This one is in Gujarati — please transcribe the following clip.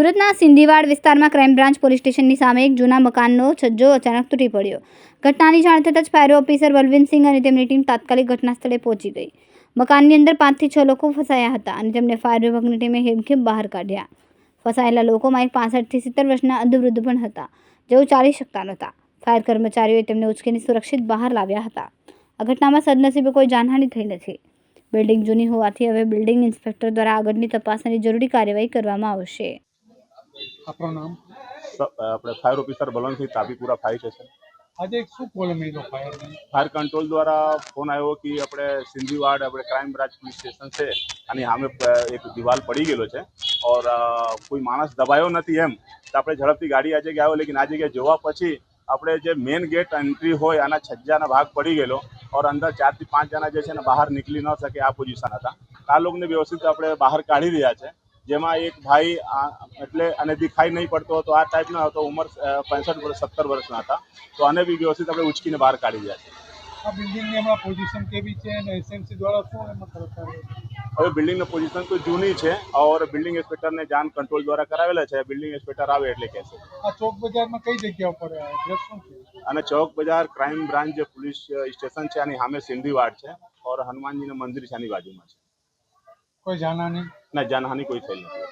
સુરતના સિંધીવાડ વિસ્તારમાં ક્રાઇમ બ્રાન્ચ પોલીસ સ્ટેશનની સામે એક જૂના મકાનનો છજ્જો અચાનક તૂટી પડ્યો. ઘટનાની જાણ થતાં જ ફાયર ઓફિસર બલવિંદરસિંહ અને તેમની ટીમ તાત્કાલિક ઘટના સ્થળે પહોંચી ગઈ. મકાનની અંદર 5 થી 6 લોકો ફસાયા હતા અને તેમને ફાયર વિભાગની ટીમે હેમખેમ બહાર કાઢ્યા. ફસાયેલા લોકોમાં એક 65 થી 70 વર્ષના અર્ધવૃદ્ધ પણ હતા, જેઓ ચાલી શકતા નહોતા. ફાયર કર્મચારીઓએ તેમને ઉચકીને સુરક્ષિત બહાર લાવ્યા હતા. આ ઘટનામાં સદનસીબે કોઈ જાનહાનિ થઈ નથી. બિલ્ડિંગ જૂની હોવાથી હવે બિલ્ડિંગ ઇન્સ્પેક્ટર દ્વારા આગળની તપાસ અને જરૂરી કાર્યવાહી કરવામાં આવશે. આપનું નામ? આપણે fire officer Balwantsinh Tapipura fire station. આજે એક શું કોલ મળ્યો ફાયર કંટ્રોલ દ્વારા ફોન આવ્યો કે આપણે સિંધીવાડ આપણે ક્રાઇમ બ્રાન્ચ પોલીસ સ્ટેશન છે અને સામે એક દિવાલ પડી ગયેલો છે ઓર કોઈ માણસ દબાયો નથી એમ તો આપણે ઝડપથી ગાડી આ જગ્યાએ આવ્યો. લેકિન આ જગ્યાએ જોવા પછી આપણે જે મેઇન ગેટ એન્ટ્રી હોય આના છજ્જાના ભાગ પડી ગયેલો ઓર અંદર 4 થી 5 જણા જે છે ને બહાર નીકળી ન શકે આ પોઝિશન હતા. આ લોકોને વ્યવસ્થિત આપણે બહાર કાઢી રહ્યા છે, જેમાં એક ભાઈ એટલે અને દેખાઈ નહીં પડતો હતો, આ ટાઈપનો હતો, ઉંમર 65 વર્ષ 70 વર્ષના હતા, તો આને બી વ્યવસ્થિત આપણે ઉચકીને બહાર કાઢી રહ્યા છે. આ બિલ્ડિંગની હમણાં પોઝિશન કેવી છે અને એસએમસી દ્વારા શું એમાં કરવામાં હવે બિલ્ડિંગની પોઝિશન તો જૂની છે ઓર બિલ્ડિંગ ઇન્સ્પેક્ટરને જાણ કંટ્રોલ દ્વારા કરાવેલા છે. બિલ્ડિંગ ઇન્સ્પેક્ટર આવે એટલે કહેશે. આ ચોક બજારમાં કઈ જગ્યા ઉપર એડ્રેસ શું છે? અને ચોક બજાર ક્રાઇમ બ્રાન્ચ જે પોલીસ સ્ટેશન છે આની સામે સિંધીવાડ છે ઓર હનુમાનજીનું મંદિર છે આની બાજુમાં છે. કોઈ જાનહાની? ના, જાનહાની કોઈ થઈ નથી.